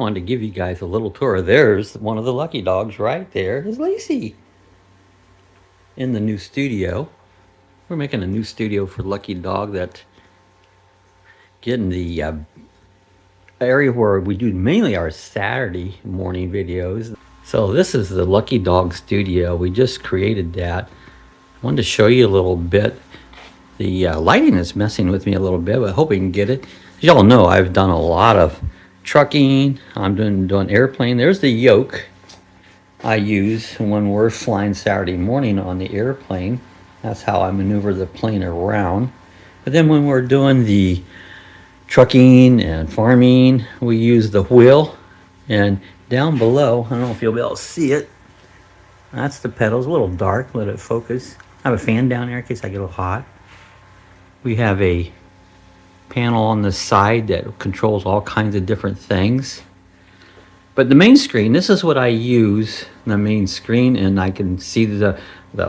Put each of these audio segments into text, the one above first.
wanted to give you guys a little tour. There's one of the lucky dogs right there. Is Lacey in the new studio. We're making a new studio for Lucky Dog, that getting the area where we do mainly our Saturday morning videos. So this is the Lucky Dog studio. We just created that. I wanted to show you a little bit. The lighting is messing with me a little bit, but I hope we can get it. As y'all know, I've done a lot of trucking. I'm doing airplane. There's the yoke I use when we're flying Saturday morning on the airplane. That's how I maneuver the plane around. But then when we're doing the trucking and farming, we use the wheel. And down below, I don't know if you'll be able to see it, that's the pedals. A little dark, let it focus. I have a fan down there in case I get a little hot. We have a panel on the side that controls all kinds of different things. But the main screen, this is what I use, the main screen, and I can see the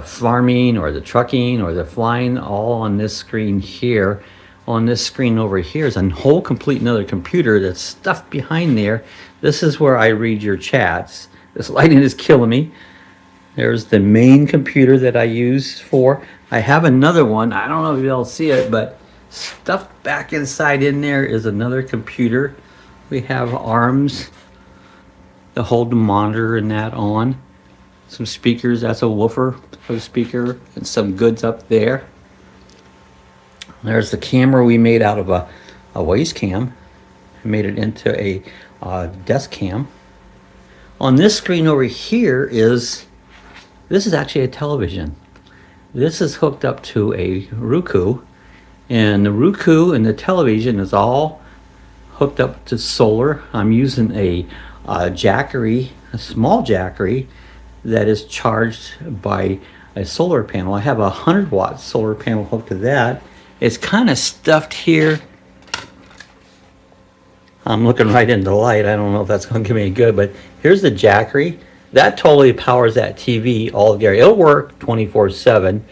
farming or the trucking or the flying all on this screen here. On this screen over here is a whole complete another computer that's stuffed behind there. This is where I read your chats. This lighting is killing me. There's the main computer that I use for. I have another one. I don't know if you'll see it, but stuffed back inside in there is another computer. We have arms to hold the monitor and that on. Some speakers, that's a woofer speaker, and some goods up there. There's the camera we made out of a waist cam. I made it into a desk cam. On this screen over here this is actually a television. This is hooked up to a Roku, and the Roku and the television is all hooked up to solar. I'm using a Jackery, a small Jackery that is charged by a solar panel. I have a 100-watt solar panel hooked to that. It's kind of stuffed here. I'm looking right into the light. I don't know if that's going to give me any good, but here's the Jackery. That totally powers that TV all together. It'll work 24/7.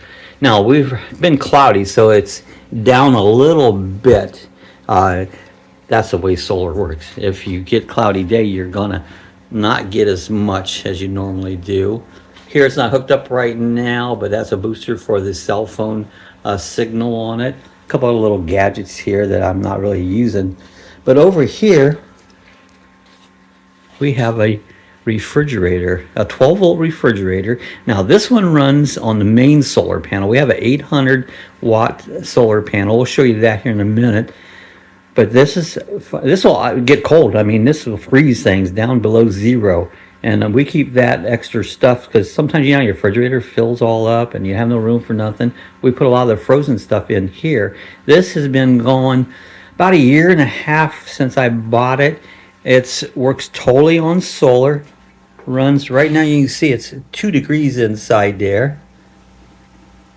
Now, we've been cloudy, so it's down a little bit. That's the way solar works. If you get cloudy day, you're going to not get as much as you normally do. Here it's not hooked up right now, but that's a booster for the cell phone signal on it. A couple of little gadgets here that I'm not really using. But over here, we have a refrigerator, a 12-volt refrigerator. Now this one runs on the main solar panel. We have an 800-watt solar panel. We'll show you that here in a minute. But this will get cold. I mean, this will freeze things down below zero. And we keep that extra stuff because sometimes, you know, your refrigerator fills all up and you have no room for nothing. We put a lot of the frozen stuff in here. This has been going about 1.5 years since I bought it. It works totally on solar. Runs right now, you can see it's 2 degrees inside there.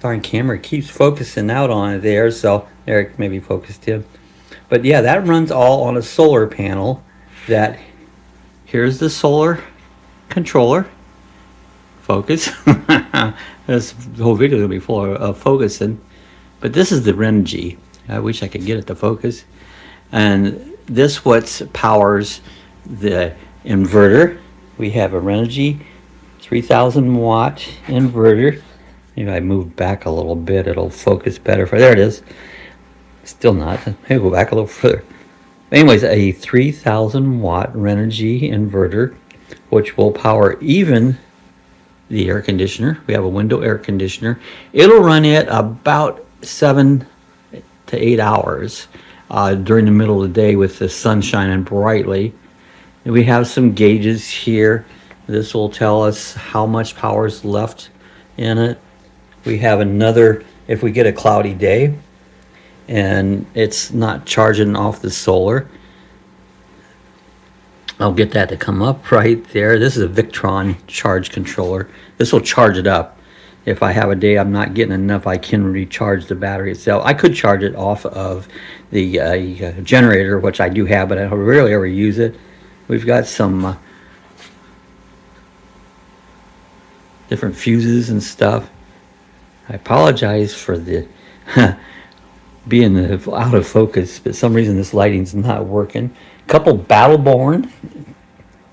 Darn camera keeps focusing out on it there, so Eric maybe focused him. But yeah, that runs all on a solar panel. Here's the solar controller. Focus. This whole video is gonna be full of focusing. But this is the Renogy. I wish I could get it to focus. And this what powers the inverter. We have a Renogy 3000-watt inverter. Maybe I move back a little bit, it'll focus better. There it is. Still not. Maybe go back a little further. Anyways, a 3000-watt Renogy inverter, which will power even the air conditioner. We have a window air conditioner. It'll run it about 7 to 8 hours during the middle of the day with the sun shining brightly. And we have some gauges here. This will tell us how much power is left in it. We have another, if we get a cloudy day and it's not charging off the solar, I'll get that to come up right there. This is a Victron charge controller. This will charge it up. If I have a day I'm not getting enough, I can recharge the battery itself. I could charge it off of the generator, which I do have, but I rarely ever use it. We've got some different fuses and stuff. I apologize for the being out of focus, but for some reason this lighting's not working. Couple Battleborn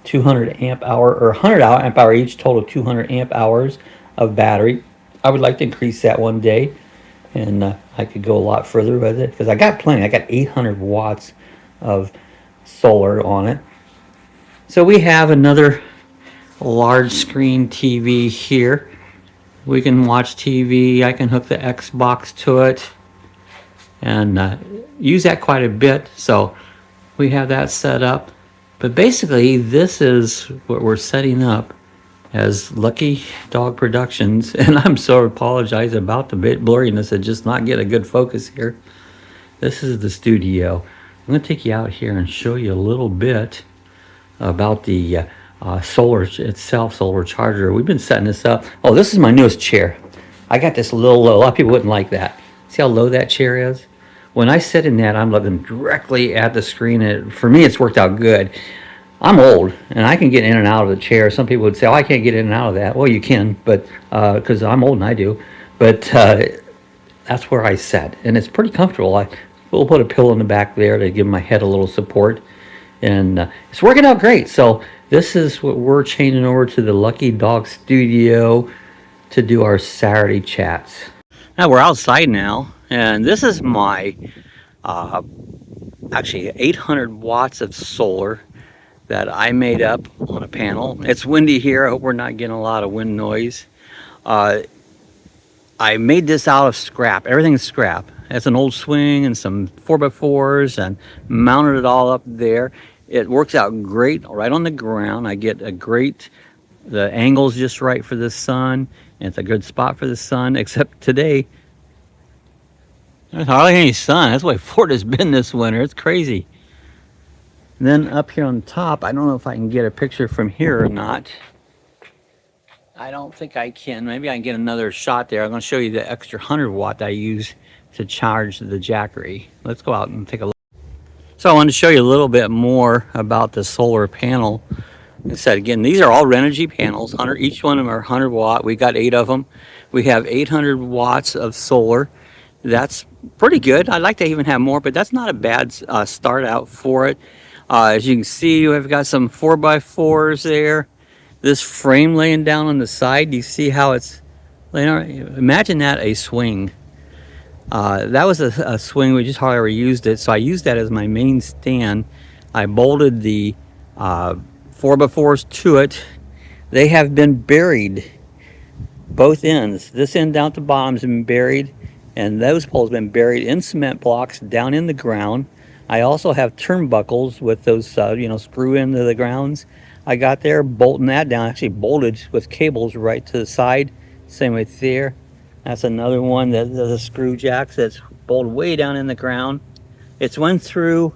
200 amp hour or 100 amp hour each, total 200 amp hours of battery. I would like to increase that one day, and I could go a lot further with it because I got plenty. I got 800 watts of solar on it. So we have another large screen TV here. We can watch TV. I can hook the Xbox to it and use that quite a bit. So we have that set up. But basically, this is what we're setting up as Lucky Dog Productions. And I'm so apologize about the bit blurriness and just not get a good focus here. This is the studio. I'm going to take you out here and show you a little bit about the solar itself, solar charger. We've been setting this up. Oh, this is my newest chair. I got this little low. A lot of people wouldn't like that. See how low that chair is? When I sit in that, I'm looking directly at the screen. And for me, it's worked out good. I'm old, and I can get in and out of the chair. Some people would say, oh, I can't get in and out of that. Well, you can, but because I'm old and I do. But that's where I sit, and it's pretty comfortable. We'll put a pillow in the back there to give my head a little support. And it's working out great. So this is what we're changing over to the Lucky Dog Studio to do our Saturday chats. Now we're outside now, and this is my actually 800 watts of solar that I made up on a panel. It's windy here. I hope we're not getting a lot of wind noise. I made this out of scrap. Everything's scrap. It's an old swing and some 4x4s, and mounted it all up there. It works out great right on the ground. I get the angle's just right for the sun, and it's a good spot for the sun, except today, there's hardly any sun. That's the way Florida's been this winter. It's crazy. And then up here on top, I don't know if I can get a picture from here or not. I don't think I can. Maybe I can get another shot there. I'm going to show you the extra 100 watt I use to charge the Jackery. Let's go out and take a look. So I wanted to show you a little bit more about the solar panel. I said again, these are all Renogy panels. Each one of them are 100 watt. We got 8 of them. We have 800 watts of solar. That's pretty good. I'd like to even have more, but that's not a bad start out for it. As you can see, we've got some 4x4s there. This frame laying down on the side, you see how it's laying on? Imagine that, a swing. That was a swing. We just hardly ever used it, so I used that as my main stand. I bolted the 4x4s to it. They have been buried, both ends. This end down to bottom has been buried, and those poles have been buried in cement blocks down in the ground. I also have turnbuckles with those, screw into the grounds. I got there, bolting that down, actually bolted with cables right to the side. Same way there. That's another one, the screw jacks that's bolted way down in the ground. It's went through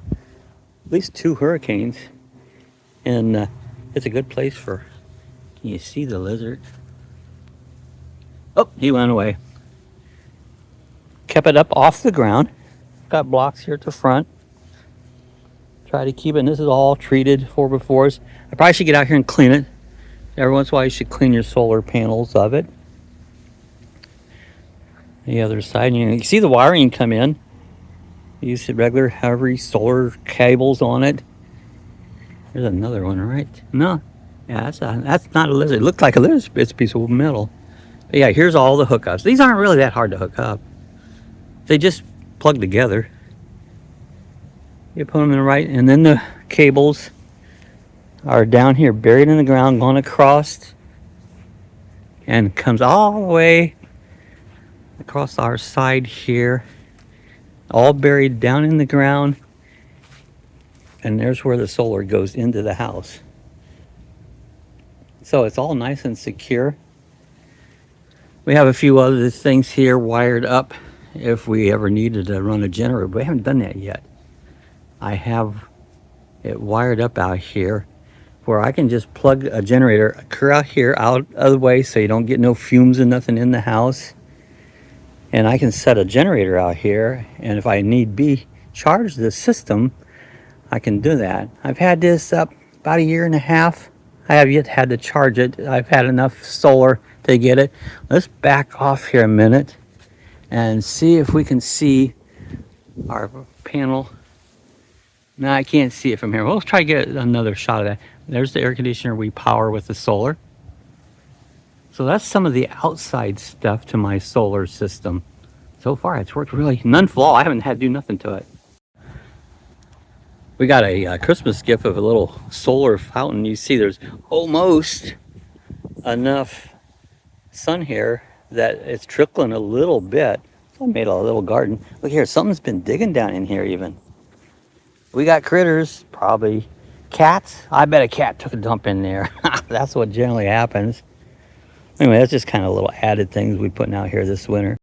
at least 2 hurricanes, and it's a good place for, can you see the lizard? Oh, he went away. Kept it up off the ground. Got blocks here at the front. Try to keep it, and this is all treated 4x4s. I probably should get out here and clean it. Every once in a while you should clean your solar panels of it. The other side, you can see the wiring come in. Use the regular heavy solar cables on it. There's another one, right? No, yeah, that's not a lizard. It looked like a lizard. It's a piece of metal. But yeah, here's all the hookups. These aren't really that hard to hook up. They just plug together. You put them in right, and then the cables are down here, buried in the ground, going across, and comes all the way across our side here, all buried down in the ground, and there's where the solar goes into the house. So it's all nice and secure. We have a few other things here wired up if we ever needed to run a generator, but we haven't done that yet. I have it wired up out here where I can just plug a generator clear out here, out of the way, so you don't get no fumes and nothing in the house. And I can set a generator out here, and if I need be charge the system, I can do that. I've had this up about 1.5 years. I have yet had to charge it. I've had enough solar to get it. Let's back off here a minute and see if we can see our panel. No, I can't see it from here. We'll try to get another shot of that. There's the air conditioner we power with the solar. So that's some of the outside stuff to my solar system. So far, it's worked really. None flaw. I haven't had to do nothing to it. We got a Christmas gift of a little solar fountain. You see there's almost enough sun here that it's trickling a little bit. So I made a little garden. Look here, something's been digging down in here even. We got critters, probably cats. I bet a cat took a dump in there. That's what generally happens. Anyway, that's just kind of little added things we're putting out here this winter.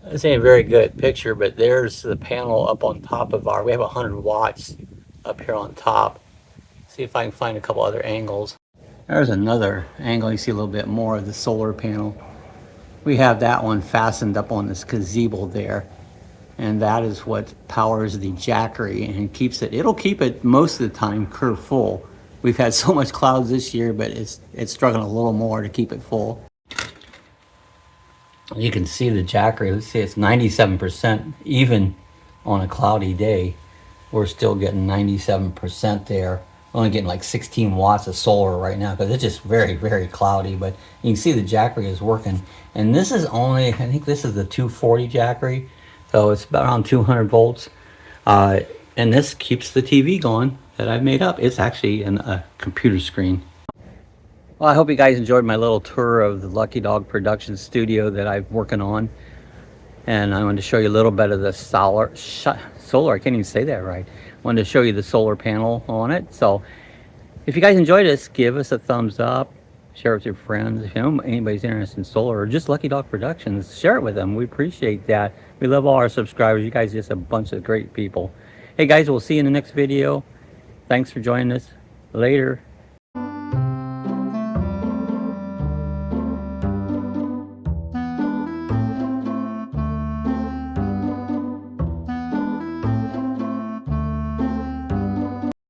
This ain't a very good picture, but there's the panel up on top of we have 100 watts up here on top. See if I can find a couple other angles. There's another angle. You see a little bit more of the solar panel. We have that one fastened up on this gazebo there. And that is what powers the Jackery and keeps it. It'll keep it most of the time curve full. We've had so much clouds this year, but it's struggling a little more to keep it full. You can see the Jackery. Let's see, it's 97% even on a cloudy day. We're still getting 97% there. Only getting like 16 watts of solar right now because it's just very, very cloudy. But you can see the Jackery is working. And this is only, I think this is the 240 Jackery. So it's about around 200 volts. And this keeps the TV going that I've made up. It's actually a computer screen. Well, I hope you guys enjoyed my little tour of the Lucky Dog production studio that I'm working on. And I wanted to show you a little bit of the solar, I can't even say that right. I wanted to show you the solar panel on it. So if you guys enjoyed this, give us a thumbs up. Share it with your friends. If you know anybody's interested in solar or just Lucky Dog Productions, share it with them. We appreciate that. We love all our subscribers. You guys are just a bunch of great people. Hey guys, we'll see you in the next video. Thanks for joining us. Later.